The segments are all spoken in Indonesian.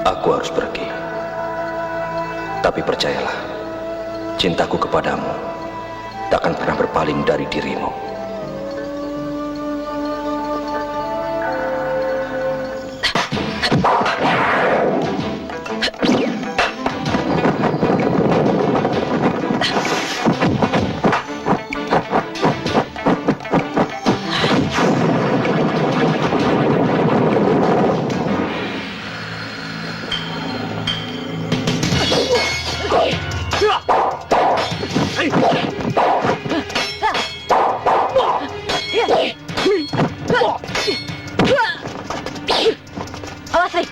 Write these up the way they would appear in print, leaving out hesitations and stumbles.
Aku harus pergi. Tapi percayalah, cintaku kepadamu takkan pernah berpaling dari dirimu. Awas, Rik.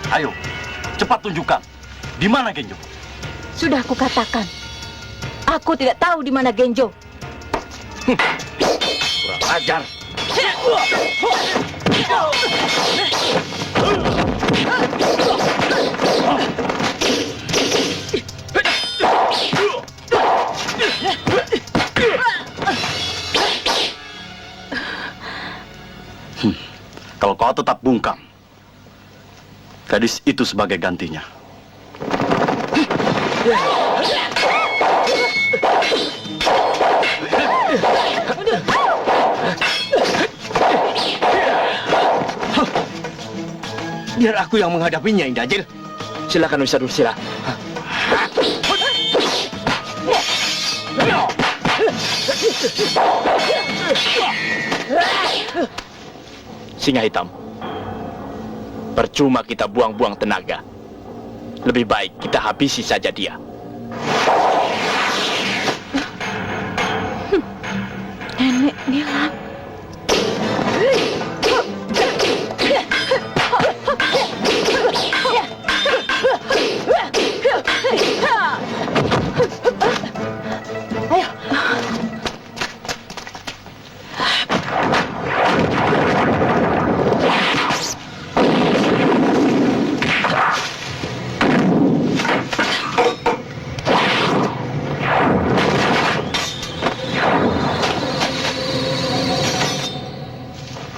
Ayo, cepat tunjukkan. Di mana Genjo? Sudah aku katakan, aku tidak tahu di mana Genjo. Kurang ajar. Kalau kau tetap bungkam, gadis itu sebagai gantinya. Biar aku yang menghadapinya, Indajil. Silakan Wisa Dursila. Singa Hitam, percuma kita buang-buang tenaga. Lebih baik kita habisi saja dia. Nenek Nilam. Ayo.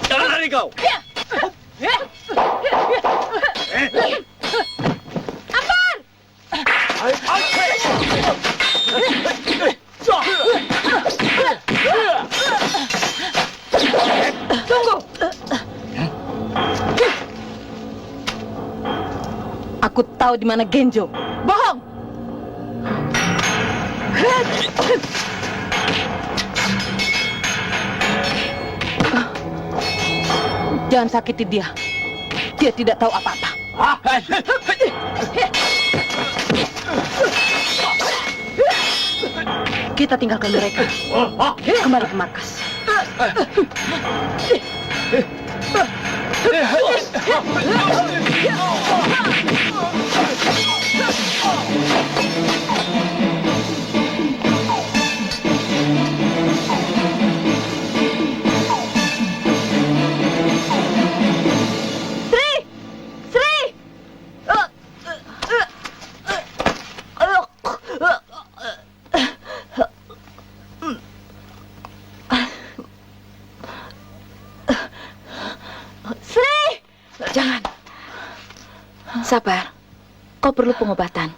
Jangan lari kau. Tunggu. Aku tahu di mana Genjo. Bohong. Jangan sakiti dia. Dia tidak tahu apa-apa. Kita tinggalkan mereka. Kembali ke markas. Jangan. Sabar. Kau perlu pengobatan.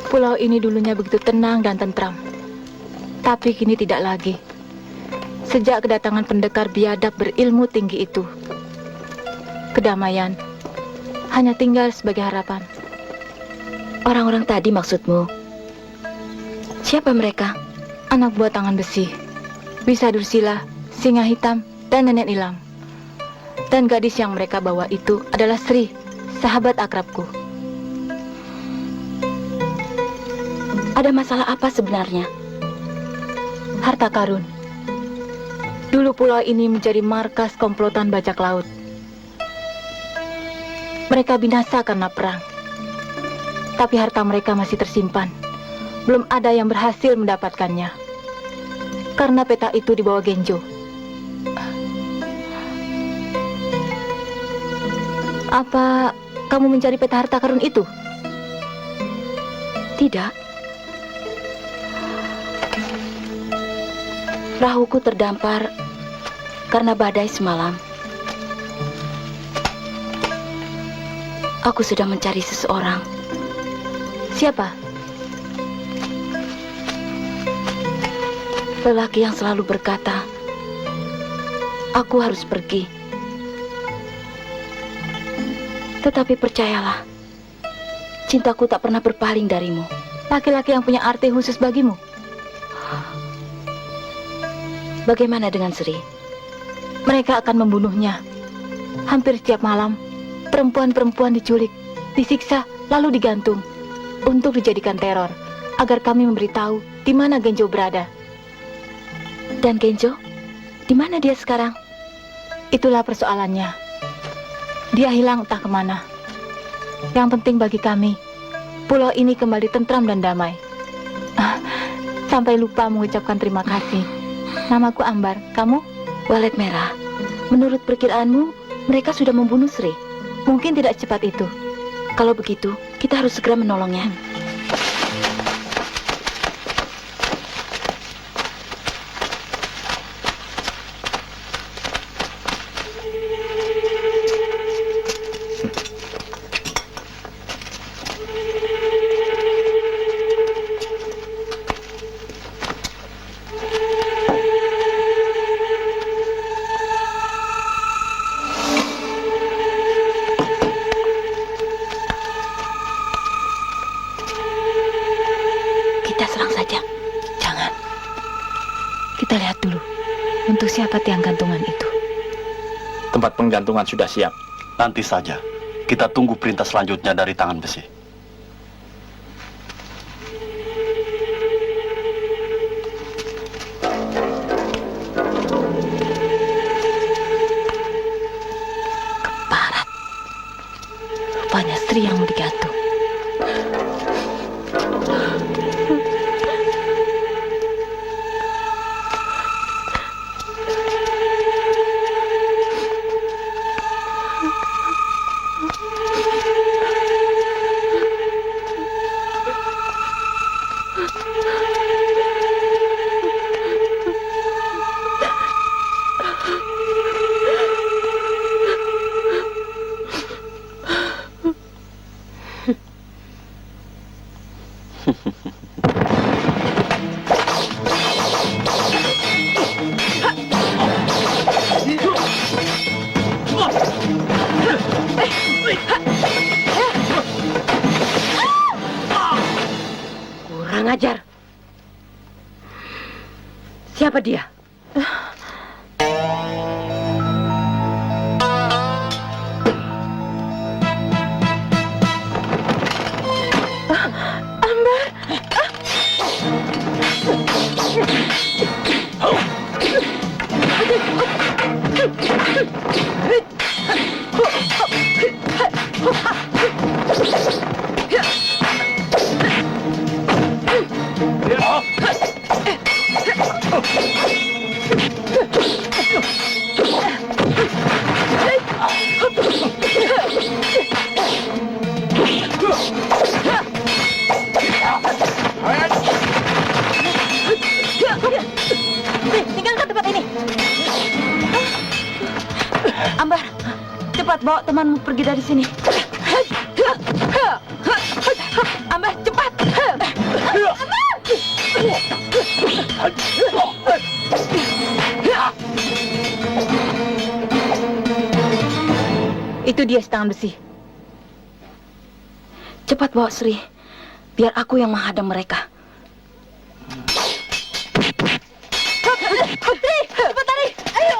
Pulau ini dulunya begitu tenang dan tentram. Tapi kini tidak lagi. Sejak kedatangan pendekar biadab berilmu tinggi itu, kedamaian hanya tinggal sebagai harapan. Orang-orang tadi maksudmu? Siapa mereka? Anak buah tangan besi, Wisa Dursila, Singa Hitam, dan Nenek Nilam. Dan gadis yang mereka bawa itu adalah Sri, sahabat akrabku. Ada masalah apa sebenarnya? Harta karun. Dulu pulau ini menjadi markas komplotan bajak laut. Mereka binasa karena perang. Tapi harta mereka masih tersimpan. Belum ada yang berhasil mendapatkannya. Karena peta itu dibawa Genjo. Apa kamu mencari peta harta karun itu? Tidak. Perahuku terdampar karena badai semalam. Aku sedang mencari seseorang. Siapa? Lelaki yang selalu berkata, "Aku harus pergi." Tetapi percayalah, cintaku tak pernah berpaling darimu. Laki-laki yang punya arti khusus bagimu. Bagaimana dengan Sri? Mereka akan membunuhnya. Hampir setiap malam, perempuan-perempuan diculik, disiksa, lalu digantung untuk dijadikan teror, agar kami memberitahu di mana Genjo berada. Dan Genjo? Di mana dia sekarang? Itulah persoalannya. Dia hilang entah kemana. Yang penting bagi kami, pulau ini kembali tentram dan damai. Sampai lupa mengucapkan terima kasih. Namaku Ambar, kamu? Walet Merah. Menurut perkiraanmu, mereka sudah membunuh Sri. Mungkin tidak cepat itu. Kalau begitu, kita harus segera menolongnya. Kita serang saja. Jangan. Kita lihat dulu. Untuk siapa tiang gantungan itu? Tempat penggantungan sudah siap. Nanti saja. Kita tunggu perintah selanjutnya dari tangan besi. Barat. Rupanya Sri yang mau digantung. Kurang ajar. Siapa dia? Tinggalkan tempat ini. Ambar, cepat bawa temanmu pergi dari sini. Ambar, cepat. Itu dia si tangan besi. Cepat bawa Sri, biar aku yang menghadang mereka. Sri, cepat lari, ayo.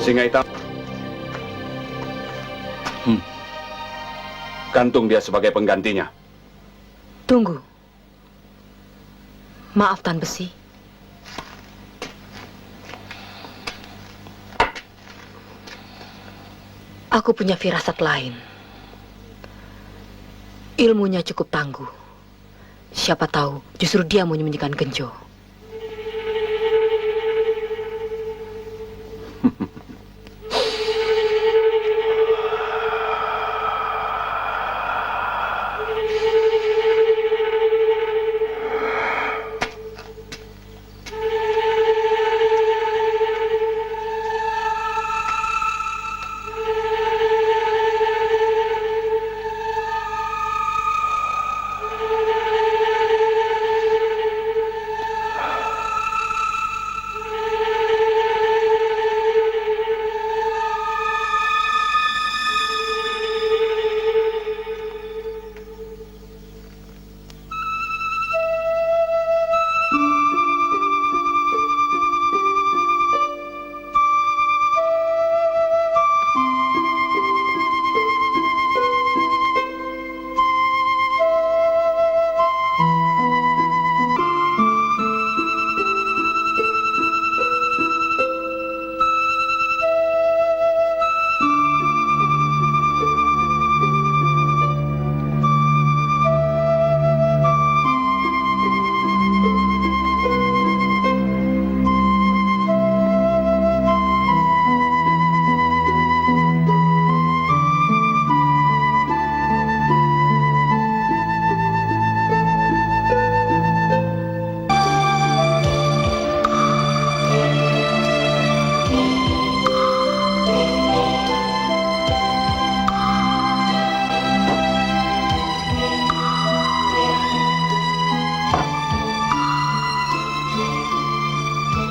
Singa hitam. Gantung dia sebagai penggantinya. Tunggu. Maaf, Tan Besi. Aku punya firasat lain. Ilmunya cukup tangguh. Siapa tahu justru dia mau menyembunyikan Genjo.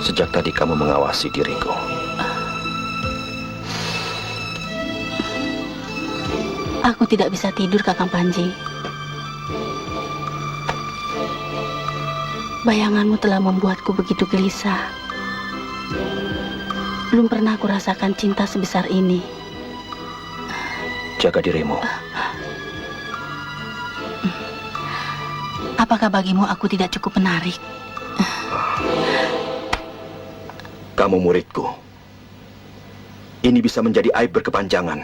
Sejak tadi kamu mengawasi diriku. Aku tidak bisa tidur, Kakang Panji. Bayanganmu telah membuatku begitu gelisah. Belum pernah aku rasakan cinta sebesar ini. Jaga dirimu. Apakah bagimu aku tidak cukup menarik? Kamu muridku. Ini bisa menjadi aib berkepanjangan.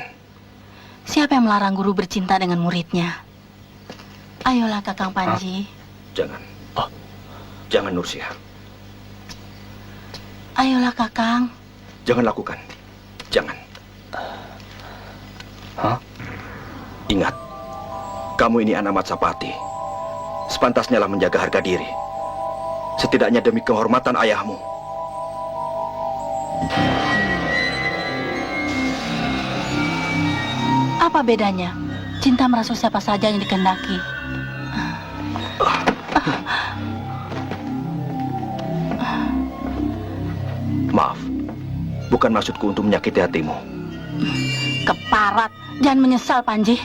Siapa yang melarang guru bercinta dengan muridnya? Ayolah, Kakang Panji. Jangan. Jangan, Nursia. Ayolah, Kakang. Jangan lakukan. Jangan. Ingat, kamu ini anak Matsapati. Sepantasnya lah menjaga harga diri. Setidaknya demi kehormatan ayahmu. Apa bedanya? Cinta merasuk siapa saja yang dikehendaki. Maaf, bukan maksudku untuk menyakiti hatimu. Keparat, jangan menyesal, Panji.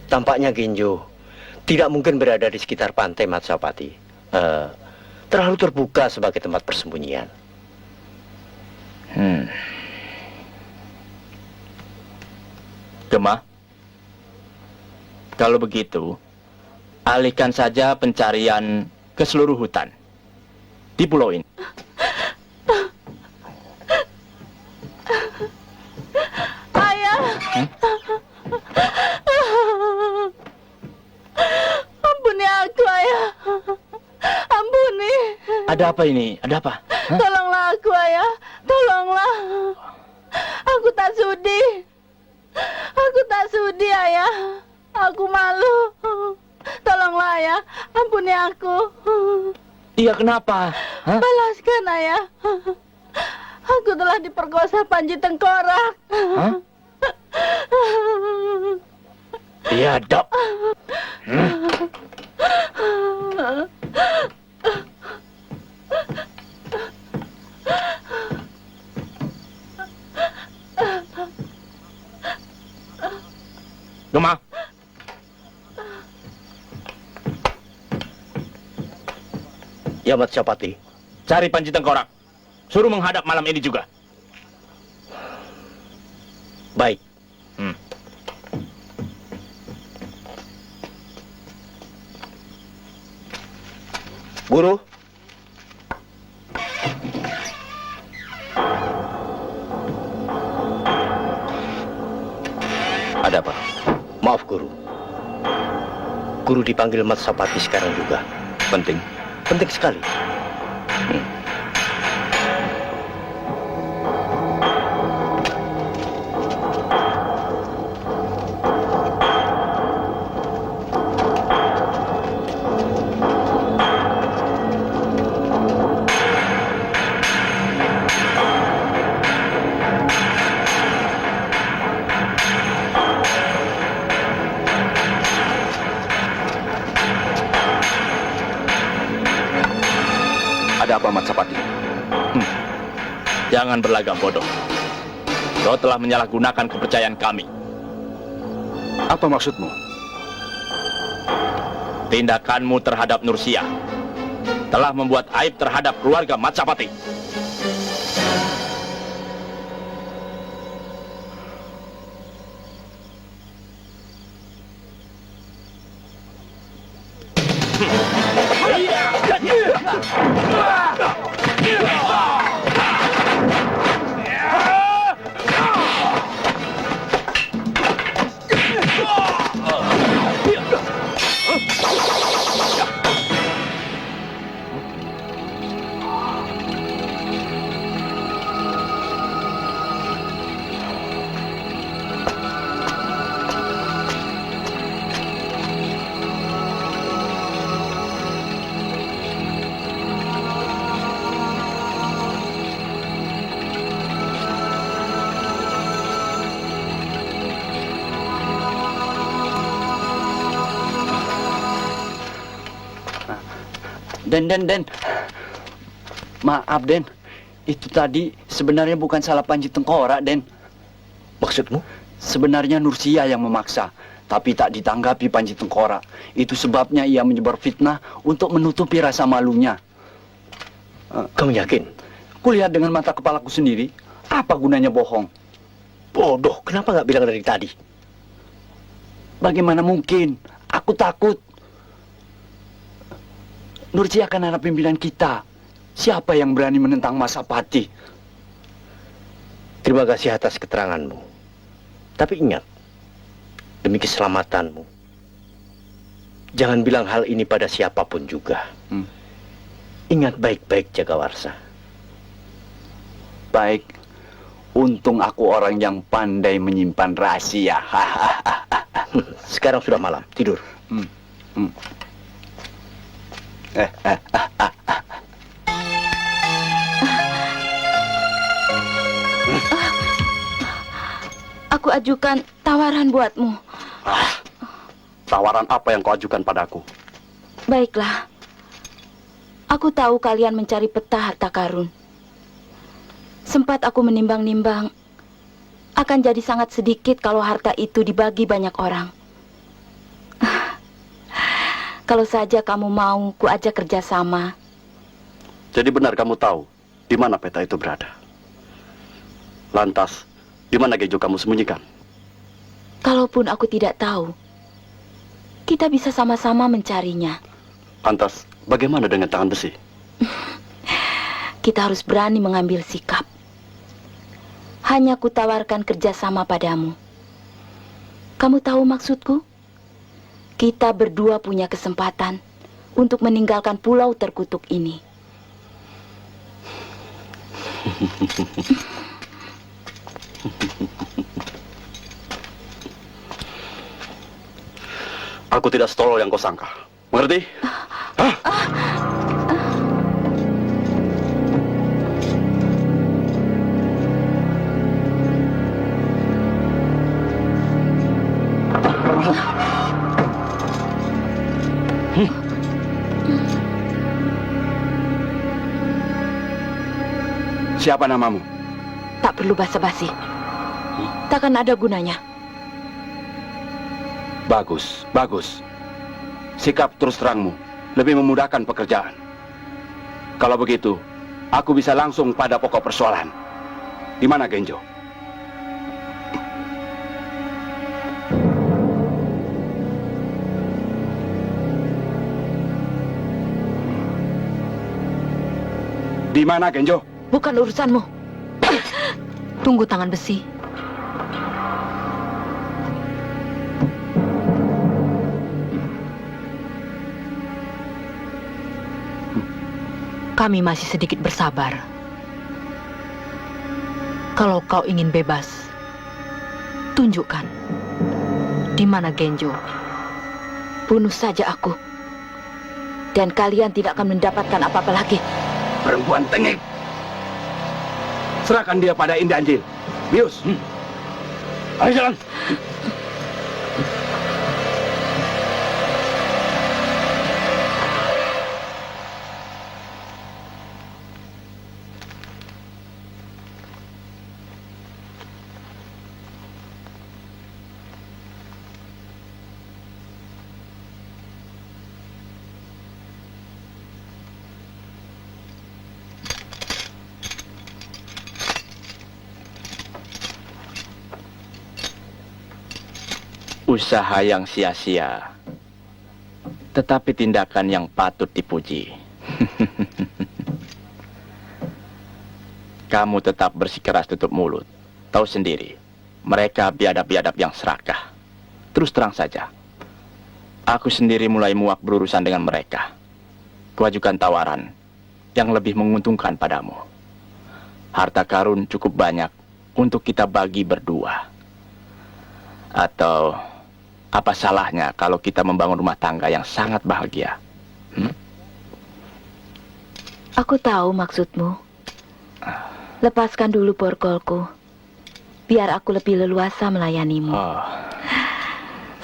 Tampaknya Genjo tidak mungkin berada di sekitar pantai Matsapati. Terlalu terbuka sebagai tempat persembunyian. Gemah, kalau begitu, alihkan saja pencarian ke seluruh hutan di pulau ini. Ayah. Ampuni aku, Ayah. Ampuni. Ada apa ini? Ada apa? Tolonglah aku, Ayah. Tolonglah. Aku tak sudi. Aku tak sudi, Ayah. Aku malu. Tolonglah, Ayah. Ampuni aku. Iya, kenapa? Balaskan, Ayah. Aku telah diperkosa Panji Tengkorak. Hah? Biadab. Gemah, Ya Matsapati. cari Panji Tengkorak. Suruh menghadap malam ini juga. Baik. Guru. Ada apa? Maaf Guru. Guru dipanggil Matsapati sekarang juga. Penting. Penting sekali. Ada apa, Matsapati? Jangan berlagak bodoh. Kau telah menyalahgunakan kepercayaan kami. Apa maksudmu? Tindakanmu terhadap Nursia telah membuat aib terhadap keluarga Matsapati. Den. Maaf, Den. Itu tadi sebenarnya bukan salah Panji Tengkorak, Den. Maksudmu? Sebenarnya Nursia yang memaksa, tapi tak ditanggapi Panji Tengkorak. Itu sebabnya ia menyebar fitnah untuk menutupi rasa malunya. Kamu yakin? Kulihat dengan mata kepalaku sendiri. Apa gunanya bohong? Bodoh, kenapa nggak bilang dari tadi? Bagaimana mungkin? Aku takut. Nursia akan anak pimpinan kita. Siapa yang berani menentang Masapati? Terima kasih atas keteranganmu. Tapi ingat, demi keselamatanmu, jangan bilang hal ini pada siapapun juga. Ingat baik-baik Jagawarsa. Baik, untung aku orang yang pandai menyimpan rahasia. Sekarang sudah malam, tidur. Aku ajukan tawaran buatmu. Tawaran apa yang kau ajukan padaku? Baiklah. Aku tahu kalian mencari peta harta karun. Sempat aku menimbang-nimbang, akan jadi sangat sedikit kalau harta itu dibagi banyak orang. Kalau saja kamu mau, ku ajak kerjasama. Jadi benar kamu tahu di mana peta itu berada? Lantas, di mana Gejo kamu sembunyikan? Kalaupun aku tidak tahu, kita bisa sama-sama mencarinya. Lantas, bagaimana dengan tangan besi? Kita harus berani mengambil sikap. Hanya kutawarkan kerjasama padamu. Kamu tahu maksudku? Kita berdua punya kesempatan untuk meninggalkan pulau terkutuk ini. Aku tidak setolol yang kau sangka. Mengerti? Siapa namamu? Tak perlu basa-basi. Takkan ada gunanya. Bagus, bagus. Sikap terus terangmu lebih memudahkan pekerjaan. Kalau begitu, aku bisa langsung pada pokok persoalan. Di mana Genjo? Di mana Genjo? Bukan urusanmu. Tunggu tangan besi. Kami masih sedikit bersabar. Kalau kau ingin bebas, tunjukkan di mana Genjo. Bunuh saja aku. Dan kalian tidak akan mendapatkan apa-apa lagi. Perempuan tengik. Serahkan dia pada Indanjil. Bius. Ayo jalan. Usaha yang sia-sia, tetapi tindakan yang patut dipuji. Kamu tetap bersikeras tutup mulut. Tahu sendiri, mereka biadab-biadab yang serakah. Terus terang saja, aku sendiri mulai muak berurusan dengan mereka. Kuajukan tawaran yang lebih menguntungkan padamu. Harta karun cukup banyak untuk kita bagi berdua. Atau apa salahnya kalau kita membangun rumah tangga yang sangat bahagia? Aku tahu maksudmu. Lepaskan dulu borgolku. Biar aku lebih leluasa melayanimu. Oh,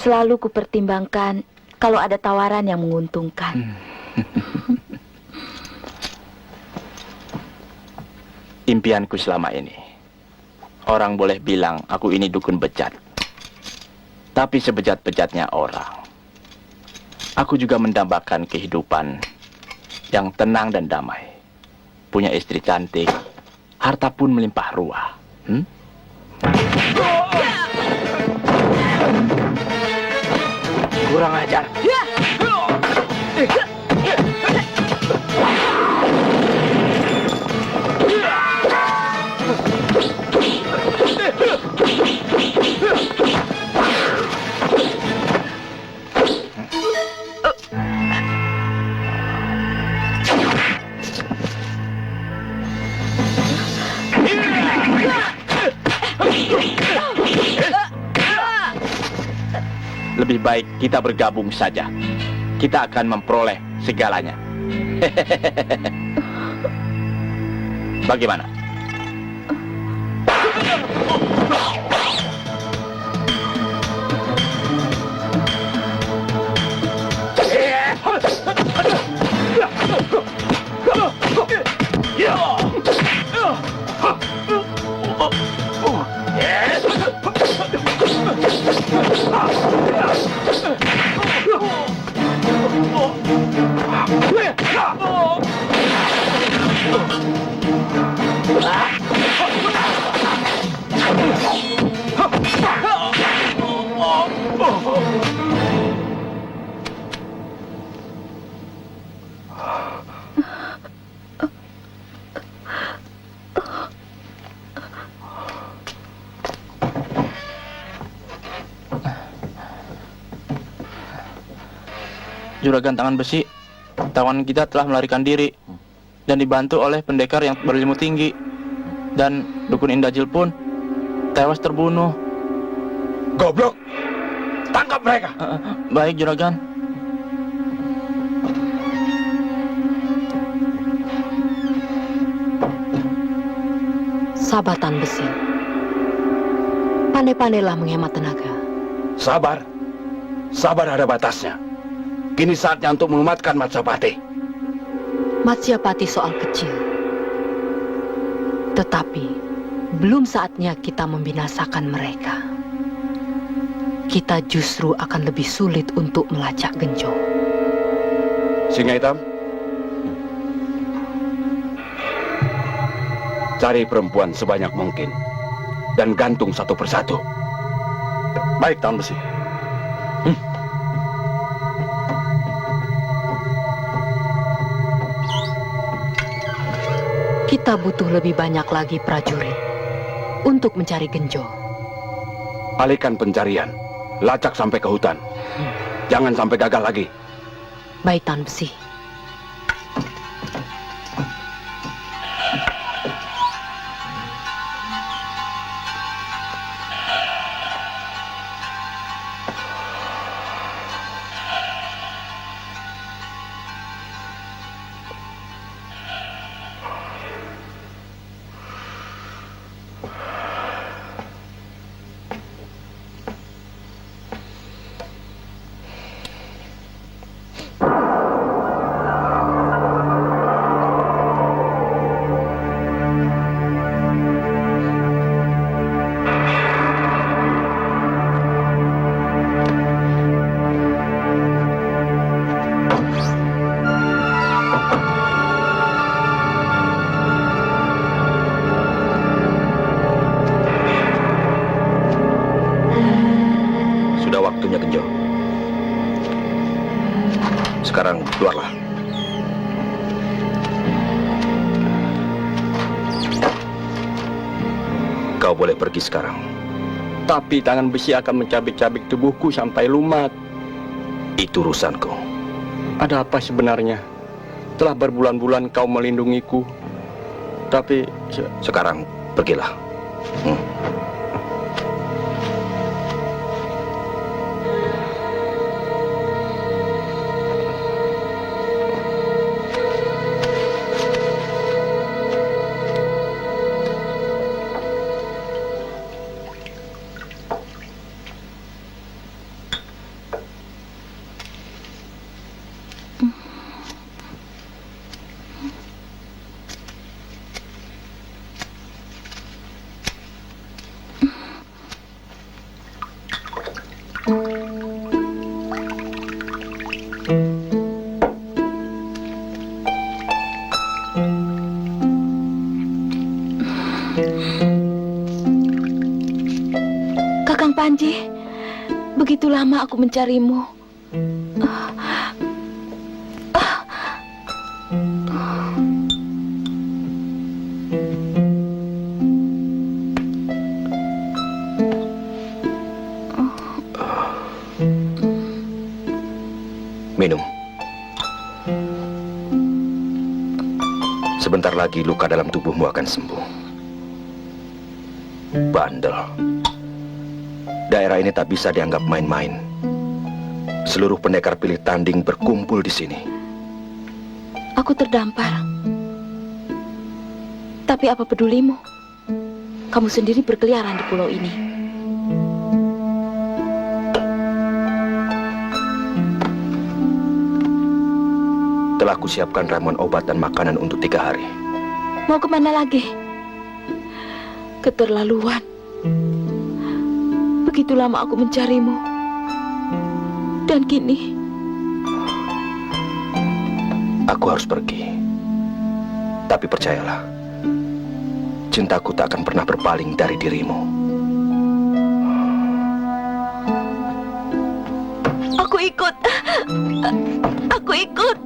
Selalu kupertimbangkan kalau ada tawaran yang menguntungkan. impianku selama ini. Orang boleh bilang aku ini dukun bejat. Tapi sebejat-bejatnya orang, aku juga mendambakan kehidupan yang tenang dan damai. Punya istri cantik, harta pun melimpah ruah. Kurang ajar. Lebih baik kita bergabung saja. Kita akan memperoleh segalanya. Bagaimana? Juragan Tangan Besi, tawan kita telah melarikan diri dan dibantu oleh pendekar yang berilmu tinggi. Dan dukun Indajil pun tewas terbunuh. Goblok! Tangkap mereka! Baik, Juragan. Sahabatan besi, pandai-pandailah menghemat tenaga. Sabar. Sabar ada batasnya. Kini saatnya untuk mengumatkan Matsapati. Matsyapati soal kecil. Tetapi belum saatnya kita membinasakan mereka. Kita justru akan lebih sulit untuk melacak Genjo. Singa Hitam, cari perempuan sebanyak mungkin dan gantung satu persatu. Baik, Tahun Besi. Kita butuh lebih banyak lagi prajurit untuk mencari Genjo. Alihkan pencarian, lacak sampai ke hutan. Jangan sampai gagal lagi. Baik, Tahun Besi. Sudah waktunya, Genjo. Sekarang keluarlah. Kau boleh pergi sekarang. Tapi tangan besi akan mencabik-cabik tubuhku sampai lumat. Itu urusanku. Ada apa sebenarnya? Telah berbulan-bulan kau melindungiku. Tapi Sekarang pergilah. Kakang Panji, begitu lama aku mencarimu. Minum. Sebentar lagi luka dalam tubuhmu akan sembuh. Bandel. Daerah ini tak bisa dianggap main-main. Seluruh pendekar pilih tanding berkumpul di sini. Aku terdampar. Tapi apa pedulimu? Kamu sendiri berkeliaran di pulau ini. Telah kusiapkan ramuan obat dan makanan untuk 3 hari. Mau kemana lagi? Keterlaluan. Begitu lama aku mencarimu. Dan kini Aku harus pergi. Tapi percayalah, cintaku tak akan pernah berpaling dari dirimu. aku ikut. Aku ikut.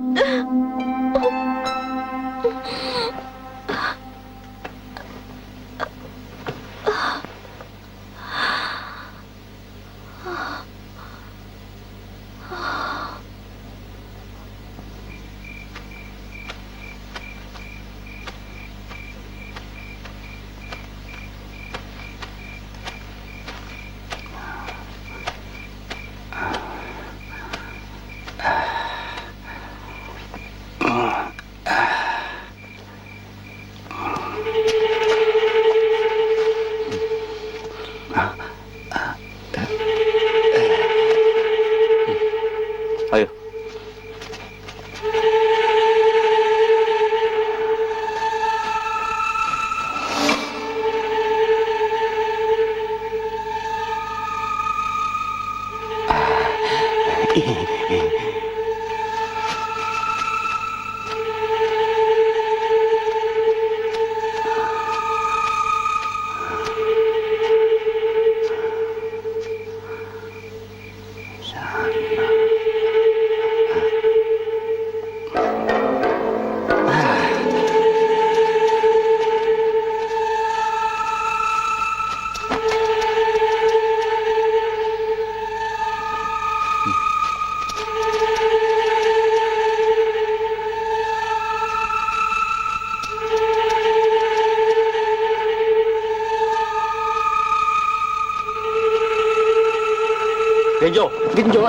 Genjo. Genjo.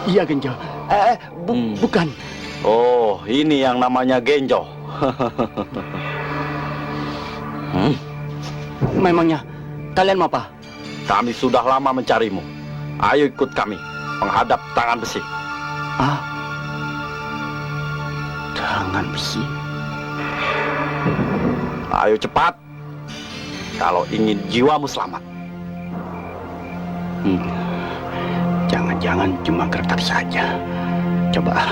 Iya, Genjo. Bukan. Oh, ini yang namanya Genjo. Memangnya kalian mau apa? Kami sudah lama mencarimu. Ayo ikut kami menghadap tangan besi. Tangan besi. Ayo cepat. Kalau ingin jiwamu selamat. Jangan-jangan cuma gertak saja. Coba.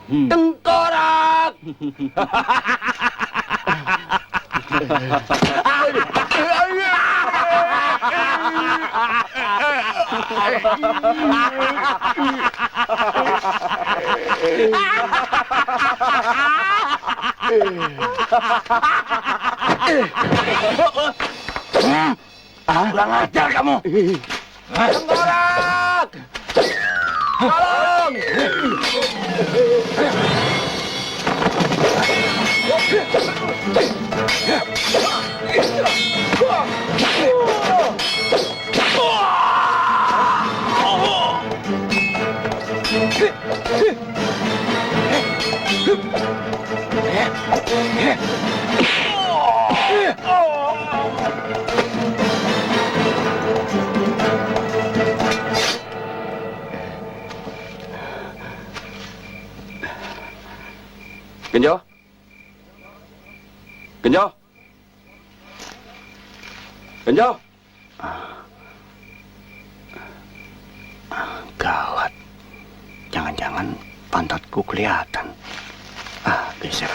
Tengkorak! Kurang ajar kamu. Tengkorak! Tolong! Genjo. Genjo. Genjo. Gawat. Jangan-jangan pantatku kelihatan. Geser.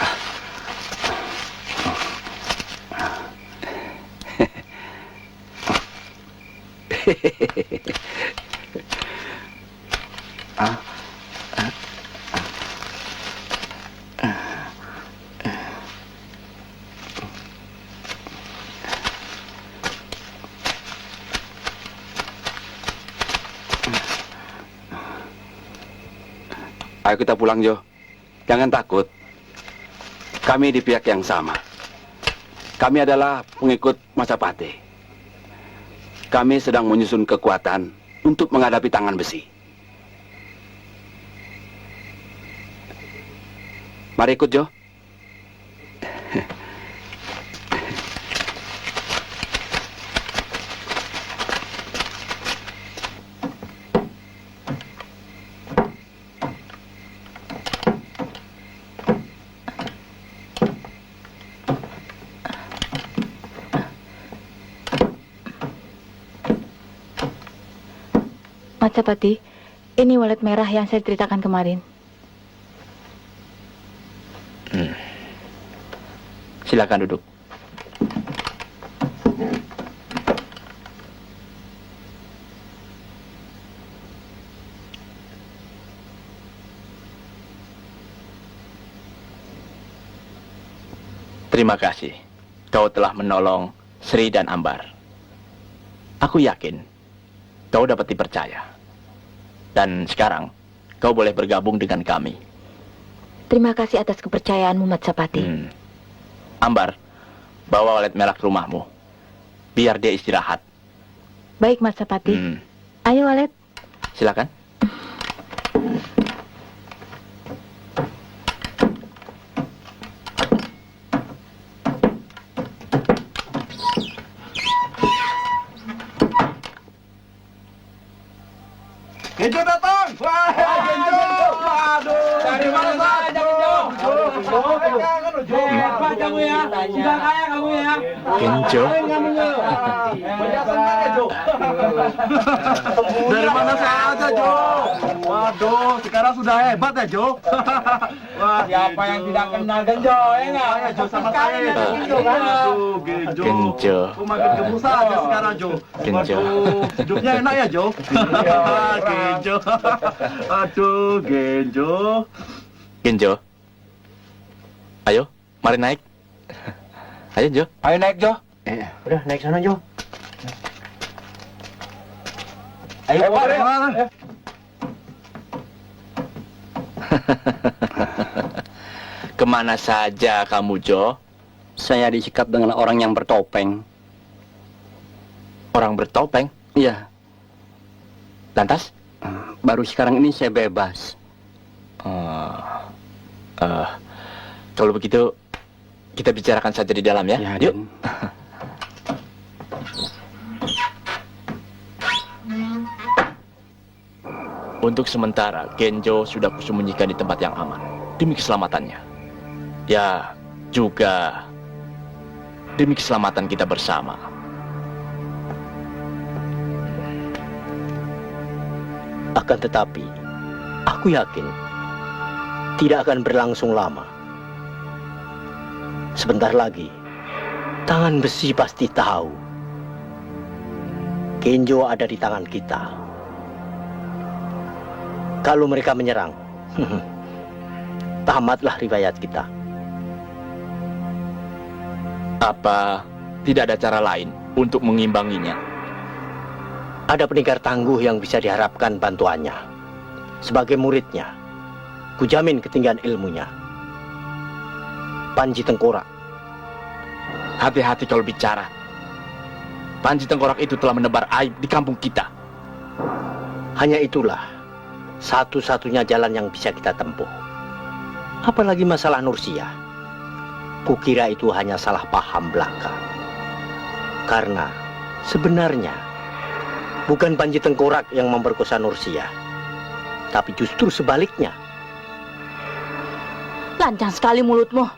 Ayo kita pulang, Jo. Jangan takut. Kami di pihak yang sama. Kami adalah pengikut Majapahit. Kami sedang menyusun kekuatan untuk menghadapi tangan besi. Mari ikut, Jo. Majapahit, ini walet merah yang saya ceritakan kemarin. Silakan duduk. Terima kasih. Kau telah menolong Sri dan Ambar. Aku yakin kau dapat dipercaya. Dan sekarang kau boleh bergabung dengan kami. Terima kasih atas kepercayaanmu, Majapahit. Ambar, bawa walet merah ke rumahmu. Biar dia istirahat. Baik, Majapahit. Ayo, walet. Silakan. Genjo datang. Wah, Genjo. Waduh. Dari mana saja, Genjo? Hebat kamu ya. Sudah kaya kamu ya. Genjo. Dari mana saja, Jo? Waduh, sekarang sudah hebat ya, Jo. Wah, siapa yang tidak kenal Genjo, ya enggak? Saya Jo sama saya. Genjo kan? Aduh, Genjo. Genjo. Kok makin gemuk saja sekarang, Jo? Genjo. Waduh, hidupnya enak ya, Jo? Genjo. Aduh, Genjo. Genjo. Ayo, mari naik. Ayo, Jo. Ayo naik, Jo. Udah, naik sana, Jo. Ayo, Pak. Kemana saja kamu, Jo? Saya disikat dengan orang yang bertopeng. Orang bertopeng? Iya, Lantas? baru sekarang ini saya bebas. Kalau begitu, kita bicarakan saja di dalam ya. Ya, Yuk. Den. Untuk sementara, Genjo sudah kusembunyikan di tempat yang aman demi keselamatannya. Ya, juga demi keselamatan kita bersama. Akan tetapi, aku yakin tidak akan berlangsung lama. Sebentar lagi, tangan besi pasti tahu Genjo ada di tangan kita. Kalau mereka menyerang, tamatlah riwayat kita. Apa tidak ada cara lain untuk mengimbanginya? Ada pendekar tangguh yang bisa diharapkan bantuannya. Sebagai muridnya, kujamin ketinggian ilmunya. Panji Tengkorak. Hati-hati kalau bicara. Panji Tengkorak itu telah menebar aib di kampung kita. Hanya itulah satu-satunya jalan yang bisa kita tempuh. Apalagi masalah Nursia. Kukira itu hanya salah paham belaka. Karena sebenarnya bukan Panji Tengkorak yang memperkosa Nursia, tapi justru sebaliknya. Lancang sekali mulutmu.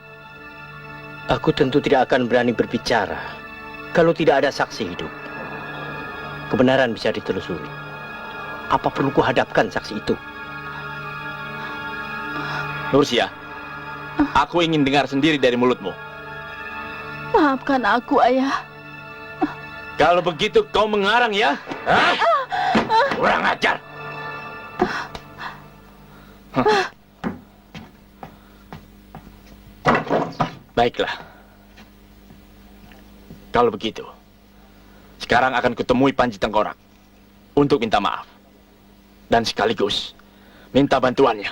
Aku tentu tidak akan berani berbicara kalau tidak ada saksi hidup. Kebenaran bisa ditelusuri. Apa perlu kuhadapkan saksi itu? Nursia, aku ingin dengar sendiri dari mulutmu. Maafkan aku, Ayah. Kalau begitu kau mengarang ya? Hah? Kurang ajar. Baiklah. Kalau begitu, sekarang akan kutemui Panji Tengkorak untuk minta maaf. Dan sekaligus minta bantuannya.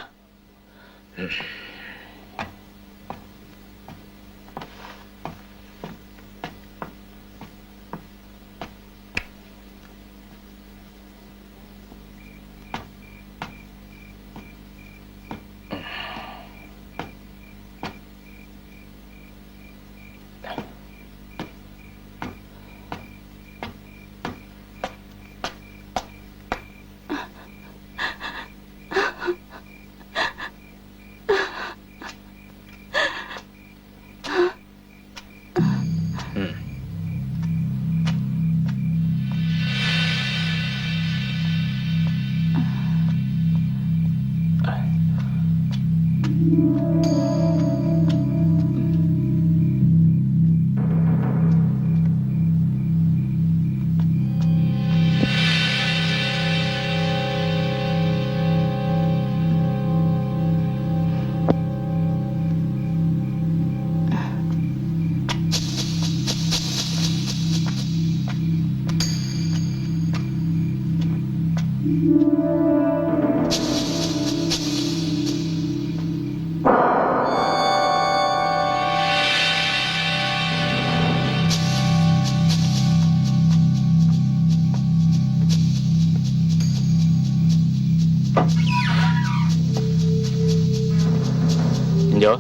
Pinjo?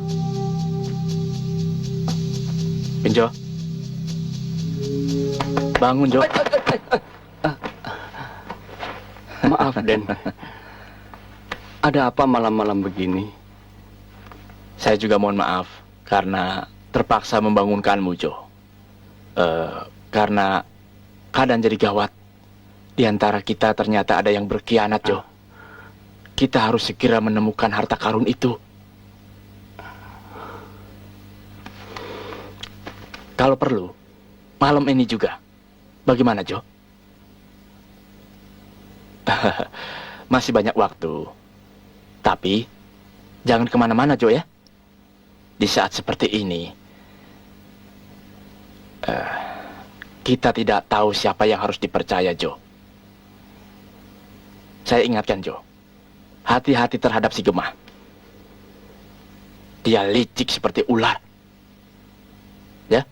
Pinjo? Bangun, Jo. Maaf, Den. Ada apa malam-malam begini? Saya juga mohon maaf karena terpaksa membangunkanmu, Jo. Karena keadaan jadi gawat. Di antara kita ternyata ada yang berkhianat, Jo. Kita harus segera menemukan harta karun itu. Kalau perlu, malam ini juga. Bagaimana, Jo? Masih banyak waktu. Tapi, jangan kemana-mana, Jo, ya. Di saat seperti ini, kita tidak tahu siapa yang harus dipercaya, Jo. Saya ingatkan, Jo. Hati-hati terhadap si Gemah. Dia licik seperti ular. Ya?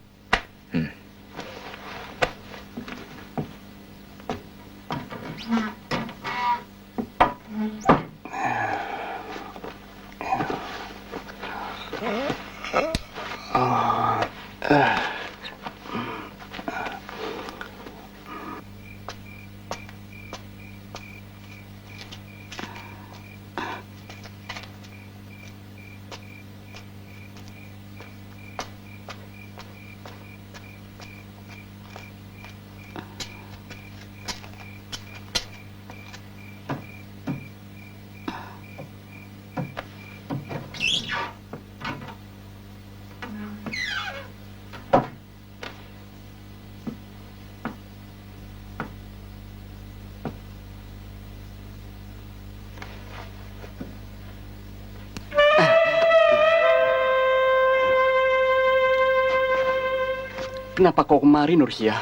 Kenapa kau kemari, Nursia?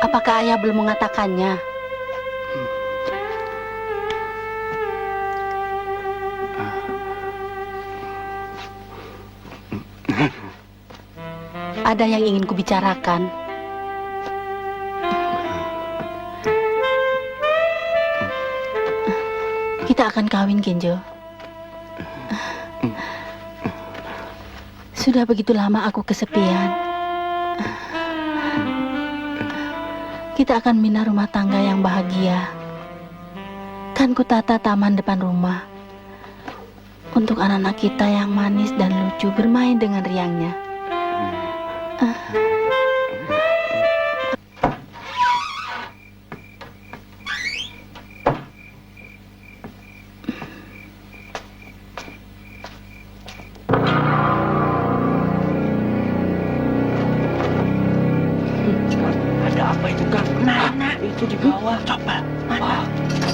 Apakah ayah belum mengatakannya? Ada yang ingin kubicarakan. Kita akan kawin, Genjo. Sudah begitu lama aku kesepian. Kita akan bina rumah tangga yang bahagia. Kan ku tata taman depan rumah untuk anak-anak kita yang manis dan lucu bermain dengan riangnya.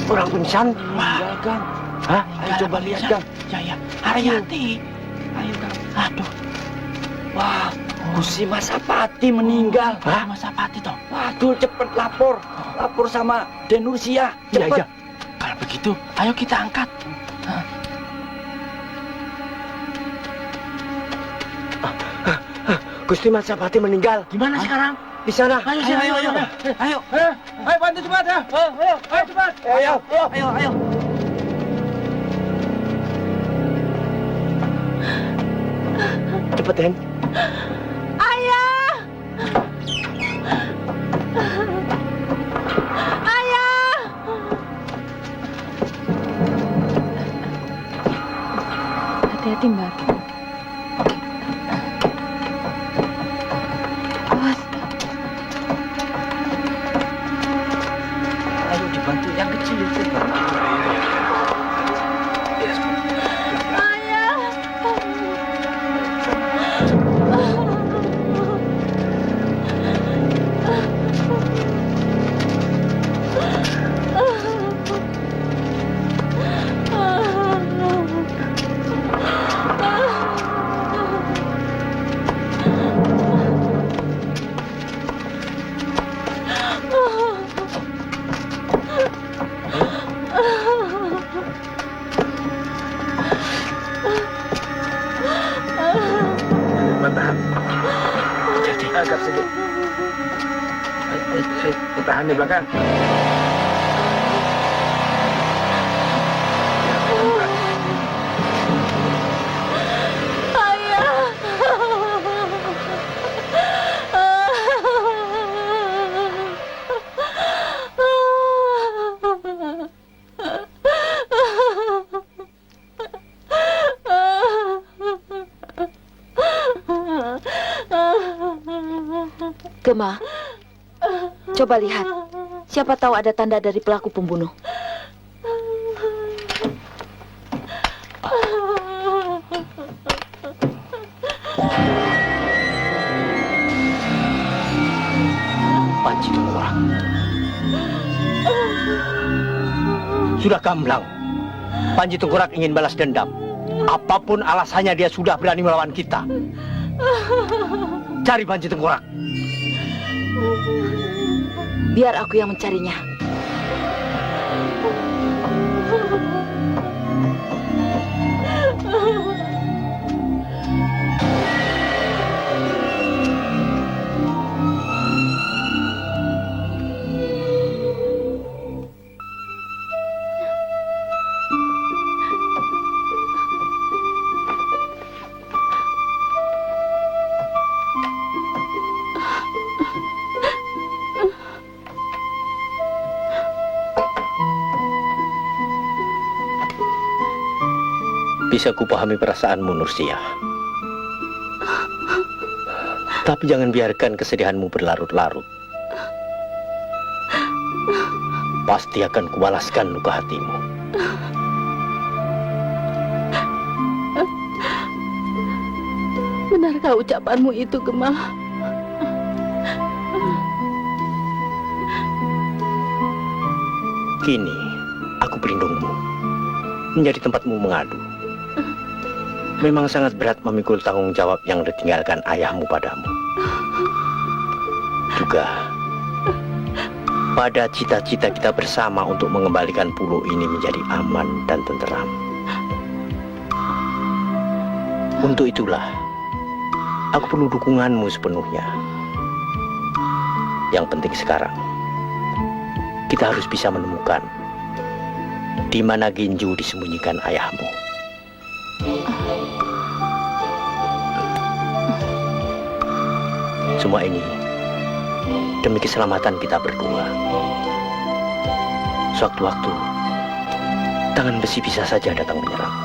Orang pingsan? Wah, Kang. Hah? Ayo coba lihat, Kang. Ya, hati-hati. Ayo, Kang. Aduh. Wah, Gusti Masapati meninggal. Hah? Mas Apati toh? Waduh, cepet lapor. Lapor sama Den Nursia. Cepet. Iya. Kalau begitu, ayo kita angkat. Gusti Masapati meninggal. Gimana sekarang? Di sana. Ayo, ayo. Ayo bantu cepat ya. Ayo cepat. Ayo. Cepet, Den. Ayah! Ayah! Hati-hati, Mbak. Awas. Ayo dibantu yang kecil itu. Agak sedikit. Tahan di belakang. Gema, coba lihat. Siapa tahu ada tanda dari pelaku pembunuh. Panji Tengkorak. Sudah gamblang. Panji Tengkorak ingin balas dendam. Apapun alasannya dia sudah berani melawan kita. Cari Panji Tengkorak. Biar aku yang mencarinya. Bisa kupahami perasaanmu, Nursia. Tapi jangan biarkan kesedihanmu berlarut-larut. Pasti akan kubalaskan luka hatimu. Benarkah ucapanmu itu, Gemah? Kini, aku pelindungmu. Menjadi tempatmu mengadu. Memang sangat berat memikul tanggung jawab yang ditinggalkan ayahmu padamu. Juga, pada cita-cita kita bersama untuk mengembalikan pulau ini menjadi aman dan tenteram. Untuk itulah, aku perlu dukunganmu sepenuhnya. Yang penting sekarang, kita harus bisa menemukan di mana Ginju disembunyikan ayahmu. Semua ini demi keselamatan kita berdua. Sewaktu-waktu, tangan besi bisa saja datang menyerang.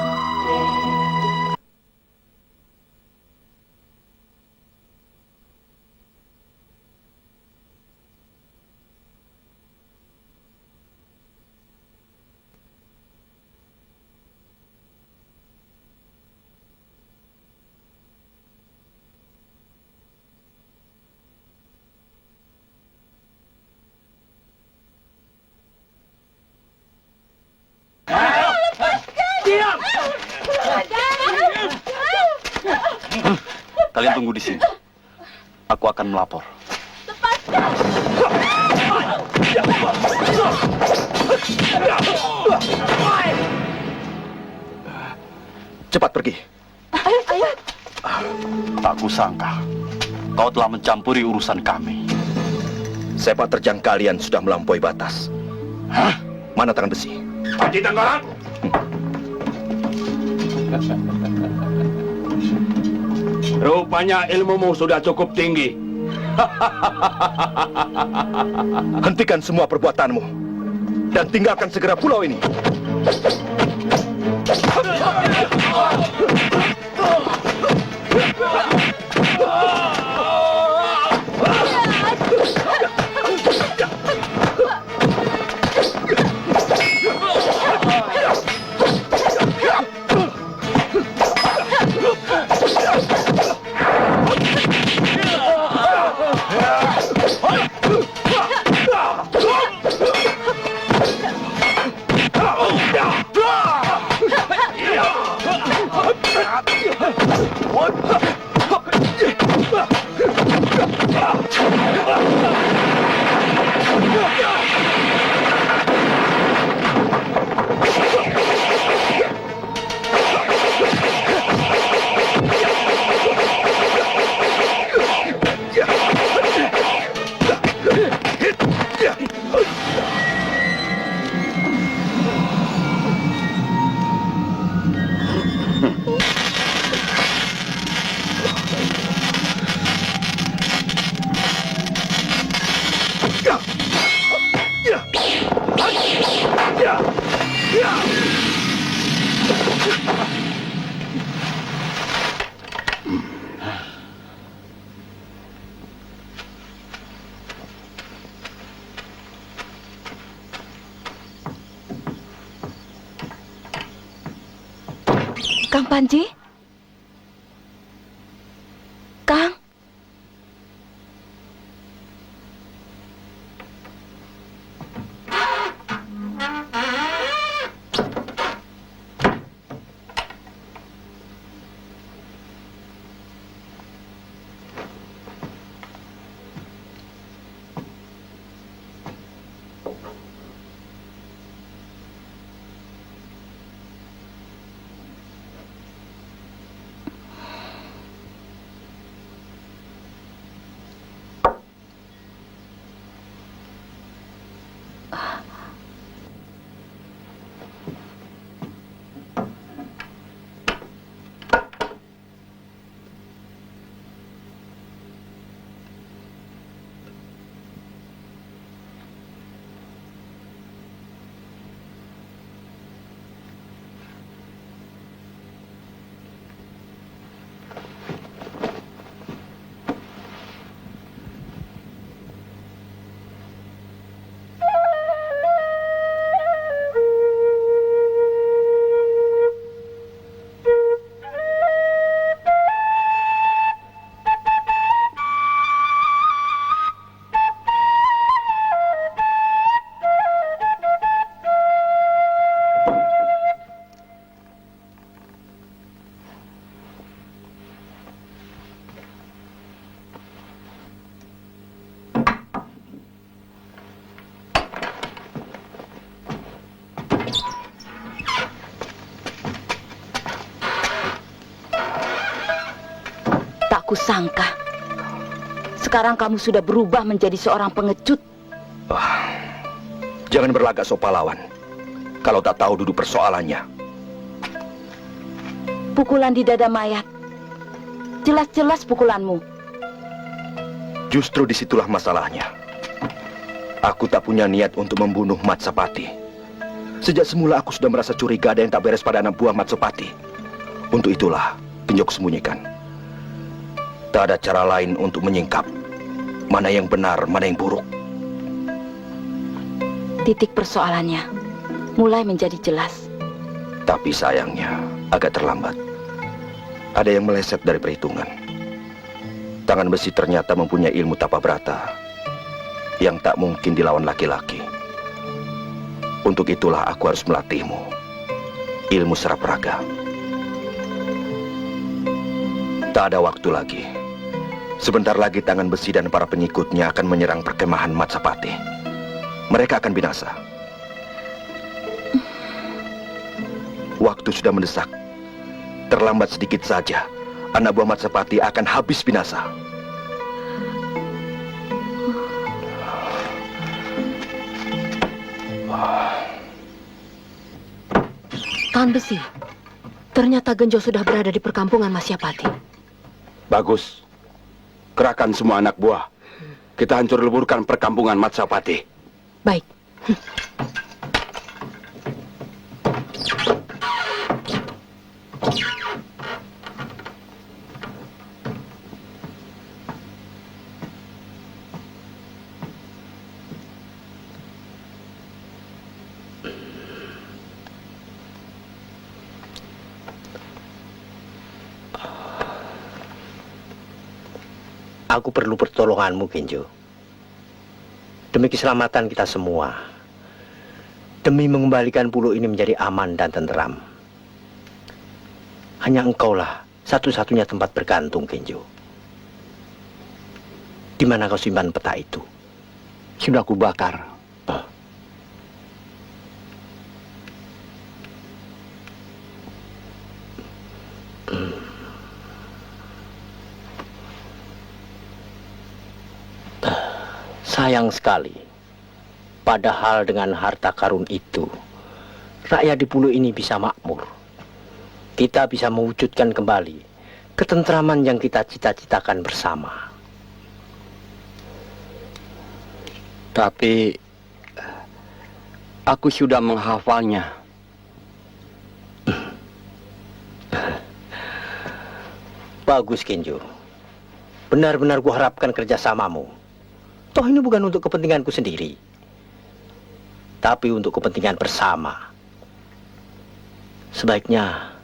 Kalian tunggu di sini. Aku akan melapor. Cepat pergi. Ayo. Tak kusangka kau telah mencampuri urusan kami. Sepak terjang kalian sudah melampaui batas. Hah? Mana tangan besi? Panji Tengkorak! Rupanya ilmumu sudah cukup tinggi. Hentikan semua perbuatanmu dan tinggalkan segera pulau ini. Kang Panji? Kang? aku sangka. Sekarang kamu sudah berubah menjadi seorang pengecut. Jangan berlagak sok pahlawan. Kalau tak tahu duduk persoalannya. Pukulan di dada mayat. Jelas-jelas pukulanmu. Justru disitulah masalahnya. Aku tak punya niat untuk membunuh Matsapati. Sejak semula aku sudah merasa curiga ada yang tak beres pada anak buah Matsapati. Untuk itulah Genjo sembunyikan. Tak ada cara lain untuk menyingkap mana yang benar, mana yang buruk. Titik persoalannya mulai menjadi jelas. Tapi sayangnya agak terlambat. Ada yang meleset dari perhitungan. Tangan besi ternyata mempunyai ilmu tapa brata yang tak mungkin dilawan laki-laki. Untuk itulah aku harus melatihmu ilmu serap raga. Tak ada waktu lagi. Sebentar lagi tangan besi dan para pengikutnya akan menyerang perkemahan Matsapati. Mereka akan binasa. Waktu sudah mendesak. Terlambat sedikit saja, anak buah Matsapati akan habis binasa. Tahan besi. Ternyata Genjo sudah berada di perkampungan Masyapati. Bagus. Kerahkan semua anak buah. Kita hancur leburkan perkampungan Matsapati. Baik. Aku perlu pertolonganmu, Genjo. Demi keselamatan kita semua. Demi mengembalikan pulau ini menjadi aman dan tenteram. Hanya engkaulah satu-satunya tempat bergantung, Genjo. Di mana kau simpan peta itu? Sudah aku bakar. Sayang sekali. Padahal dengan harta karun itu, rakyat di pulau ini bisa makmur. Kita bisa mewujudkan kembali ketentraman yang kita cita-citakan bersama. Tapi aku sudah menghafalnya. Bagus, Genjo. Benar-benar kuharapkan kerjasamamu. Toh ini bukan untuk kepentinganku sendiri, tapi untuk kepentingan bersama. Sebaiknya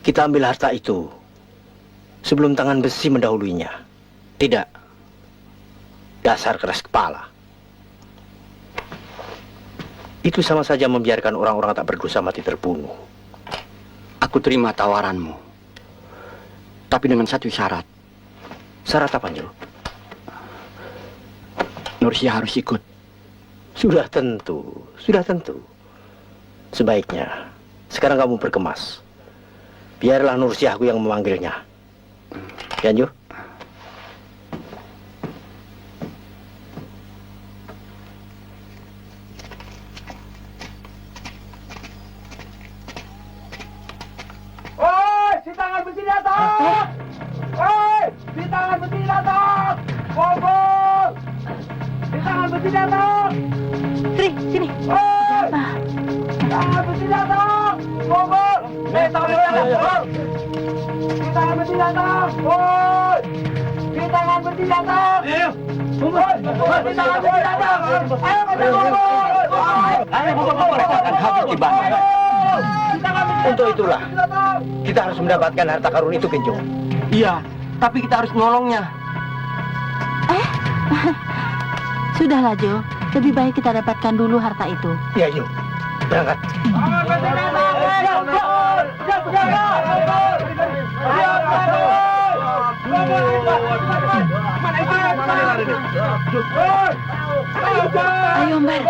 kita ambil harta itu sebelum tangan besi mendahuluinya. Tidak. Dasar keras kepala. Itu sama saja membiarkan orang-orang tak berdosa mati terbunuh. Aku terima tawaranmu. Tapi dengan satu syarat. Syarat apa, Nyo? Nursia harus ikut. Sudah tentu, sudah tentu. Sebaiknya sekarang kamu berkemas. Biarlah Nursiahku yang memanggilnya. Ya, Nyo? Oi, si tangan besi datang! Oi, si tangan besi datang! Bobol! Si tangan besi datang! Sini. Oi! Si tangan besi datang! Bobol! Tangan besi datang! Si tangan besi datang! Oi! Si tangan besi datang! Oi, si tangan besi datang! Ayo, kita bobol! Ayo, bobol! Mereka akan habis dibakar. Untuk itulah kita harus mendapatkan harta karun itu, Genjo. Iya, tapi kita harus menolongnya. Sudahlah, Jo. Lebih baik kita dapatkan dulu harta itu. Ya, yuk. Berangkat. Ayo, Mbak.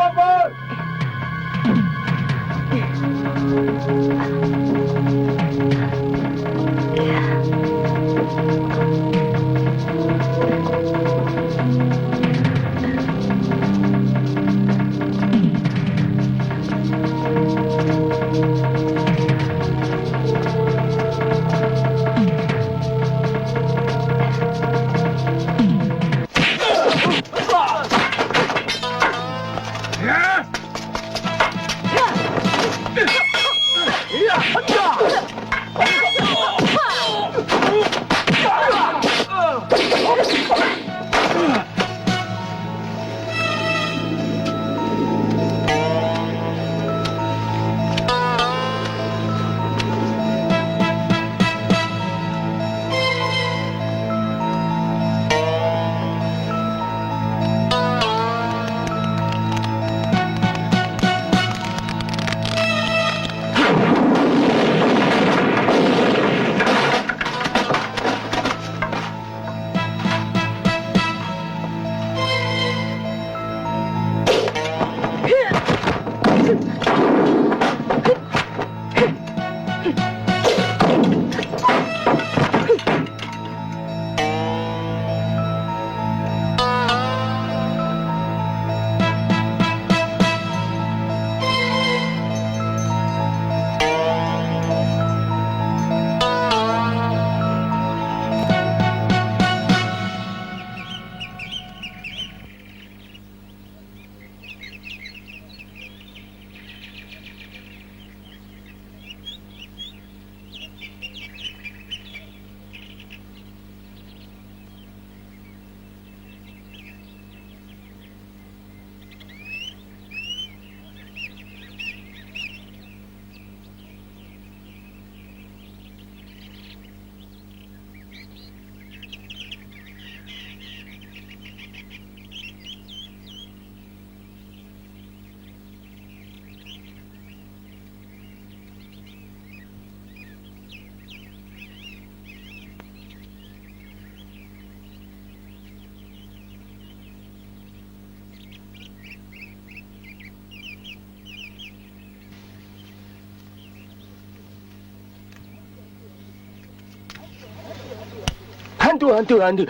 hantu.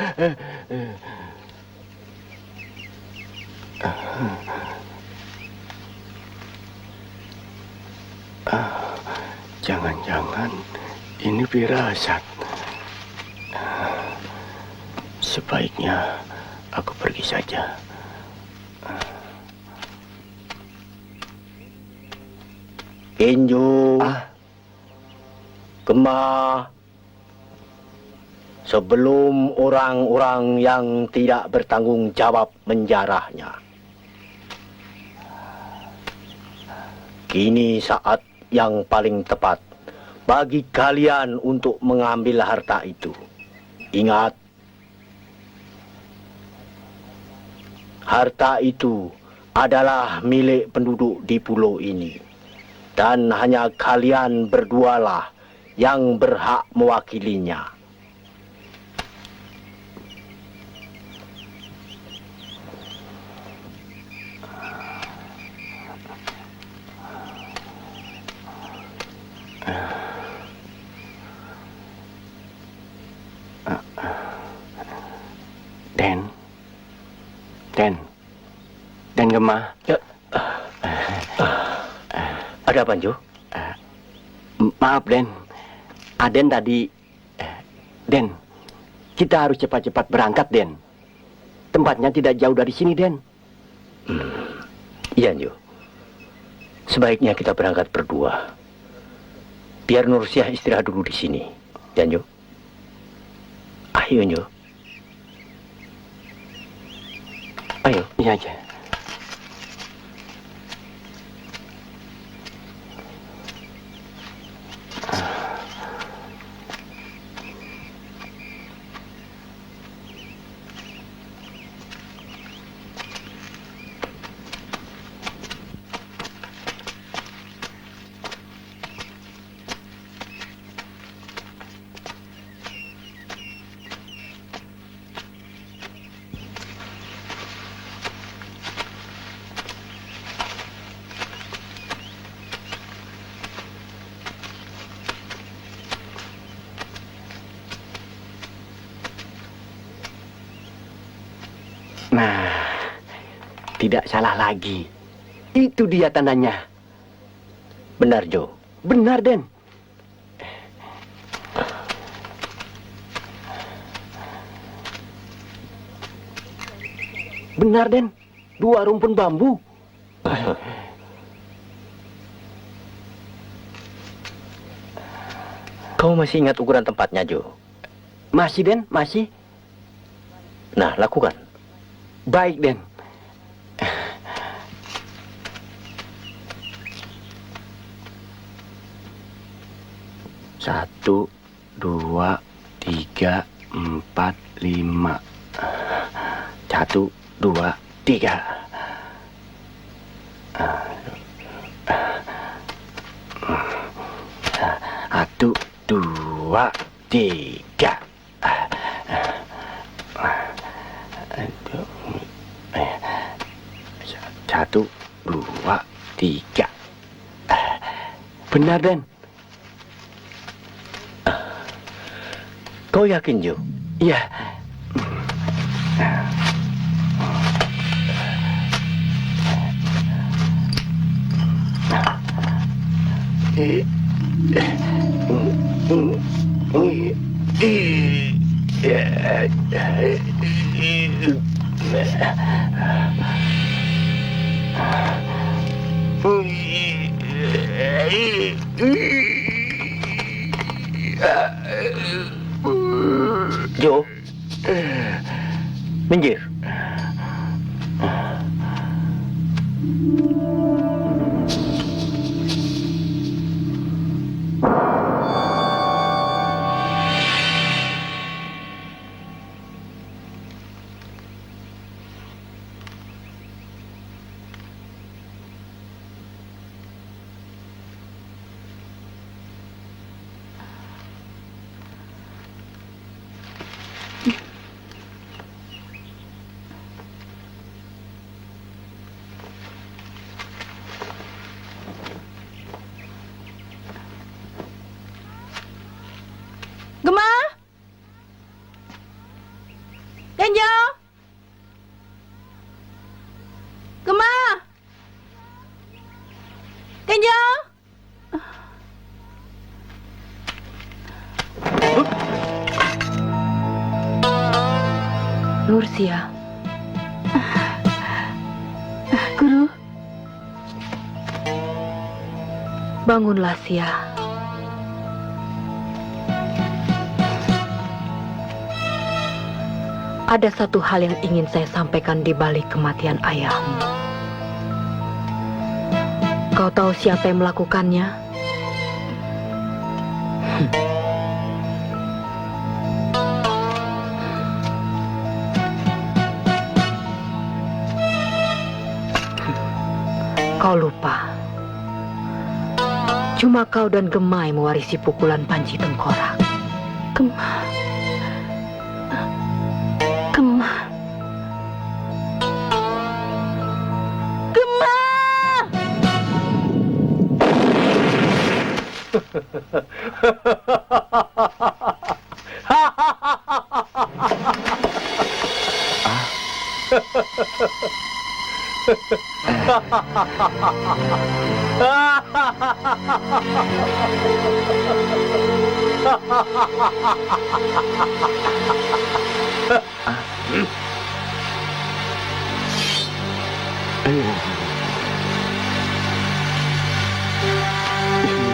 Jangan-jangan ini firasat. Sebaiknya aku pergi saja. Inju, Gemah, sebelum orang-orang yang tidak bertanggung jawab menjarahnya. Kini saat yang paling tepat bagi kalian untuk mengambil harta itu. Ingat, harta itu adalah milik penduduk di pulau ini. Dan hanya kalian berdualah yang berhak mewakilinya. Den Gemah. Ada apa, Jo? Maaf, Den. Aden tadi... Den, kita harus cepat-cepat berangkat, Den. Tempatnya tidak jauh dari sini, Den. Iya, Jo. Sebaiknya kita berangkat berdua. Biar Nursiah istirahat dulu di sini. Ya, Jo. Ayo, Jo. Ayo. Iya aja. Nah, tidak salah lagi. Itu dia tandanya. Benar, Jo. Benar, Den. Benar, Den. 2 rumpun bambu. Kau masih ingat ukuran tempatnya, Jo? Masih, Den, masih. Nah, lakukan. Baik, Den. Satu, 2, 3, 4, 5. 1, 2, 3. 1, 2, 3. 1, 2, 3. Benar, Den. Kau yakin, Jo? Iya. Jo, minggir. Kenjo! Gema! Kenjo! Nursia. Guru. Bangunlah, Sia. Ada satu hal yang ingin saya sampaikan di balik kematian ayahmu. Kau tahu siapa yang melakukannya? Kau lupa. Cuma kau dan Gemai mewarisi pukulan Panji Tengkorak. Gemai.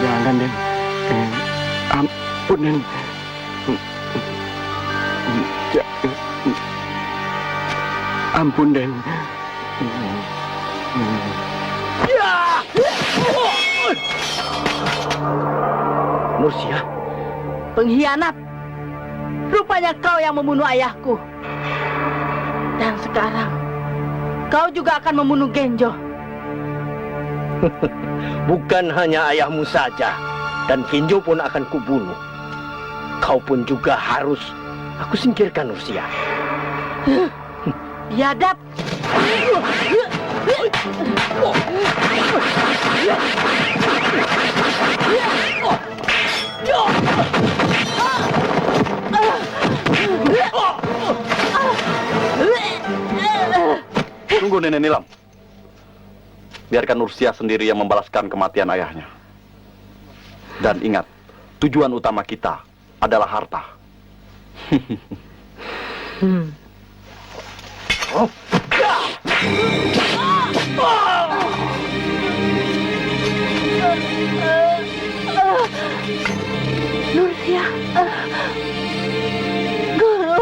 Jangan, Den. Ampun, Den. Ampun, Den. Nursia, Pengkhianat. Rupanya kau yang membunuh ayahku. Dan sekarang kau juga akan membunuh Genjo. bukan hanya ayahmu saja, dan Kinjo pun akan kubunuh. Kau pun juga harus aku singkirkan, Nursia. Biadab. Tunggu, Nenek Nilam. Biarkan Nursia sendiri yang membalaskan kematian ayahnya. Dan ingat, tujuan utama kita adalah harta. Nursia. Guru.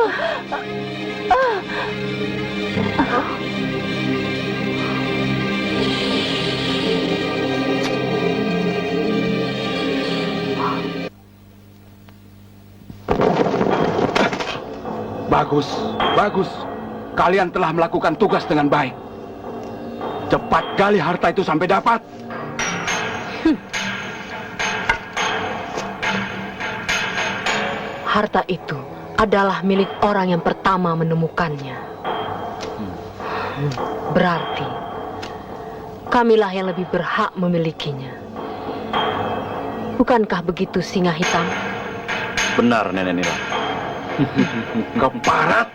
Bagus, bagus. Kalian telah melakukan tugas dengan baik. Cepat gali harta itu sampai dapat. Harta itu adalah milik orang yang pertama menemukannya. Berarti kamilah yang lebih berhak memilikinya. Bukankah begitu, Singa Hitam? Benar, Nenek Nilam. Keparat.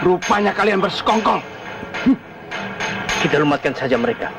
Rupanya kalian bersekongkol. Kita lumatkan saja mereka.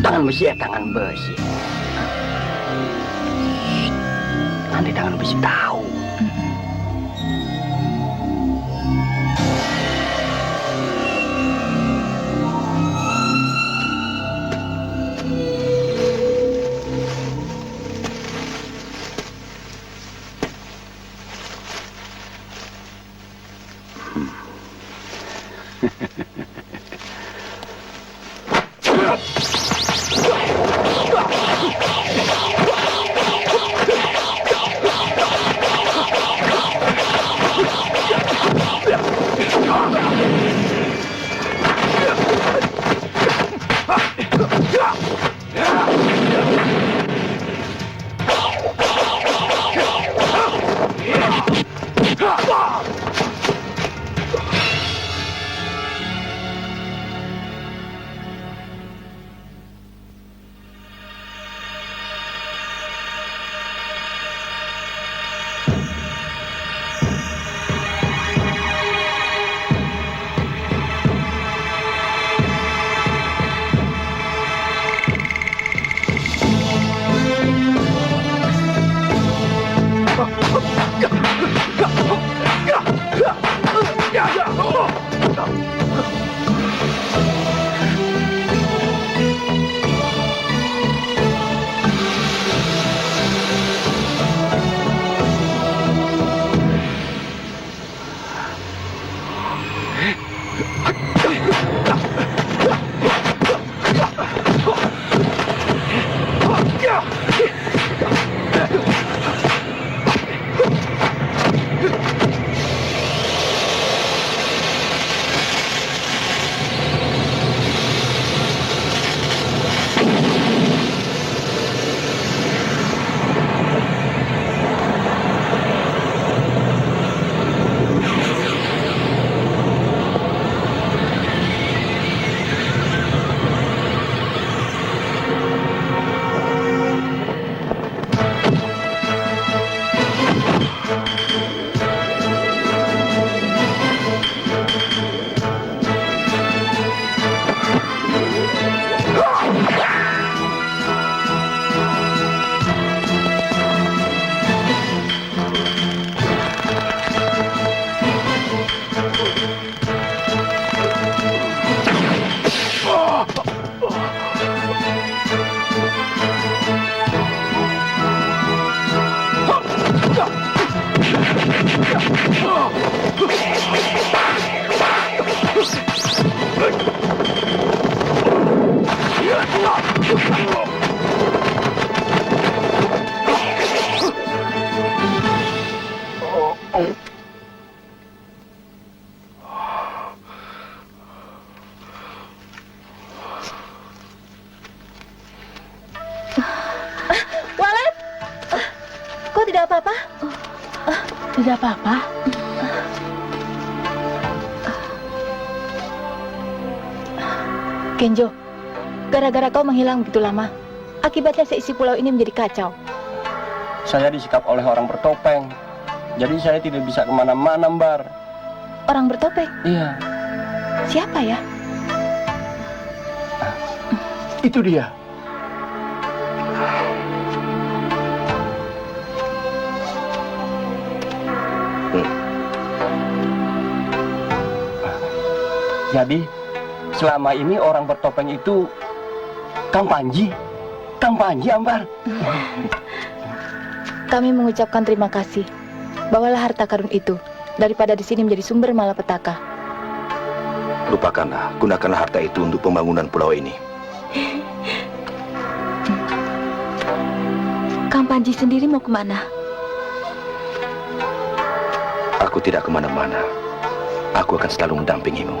Tangan besi ya, tangan besi. Nanti tangan besi tahu. Walet, kok tidak apa-apa? Tidak apa-apa. Kenjo, gara-gara kau menghilang begitu lama, akibatnya seisi pulau ini menjadi kacau. Saya disikap oleh orang bertopeng. Jadi saya tidak bisa kemana-mana, Mbar. Orang bertopeng? Iya. Siapa ya? Itu dia. Jadi, selama ini orang bertopeng itu Kang Panji. Kang Panji, Ambar. Kami mengucapkan terima kasih. Bawalah harta karun itu, daripada di sini menjadi sumber malapetaka. Lupakanlah, gunakanlah harta itu untuk pembangunan pulau ini. Kang Panji sendiri mau kemana? Aku tidak kemana-mana. Aku akan selalu mendampingimu.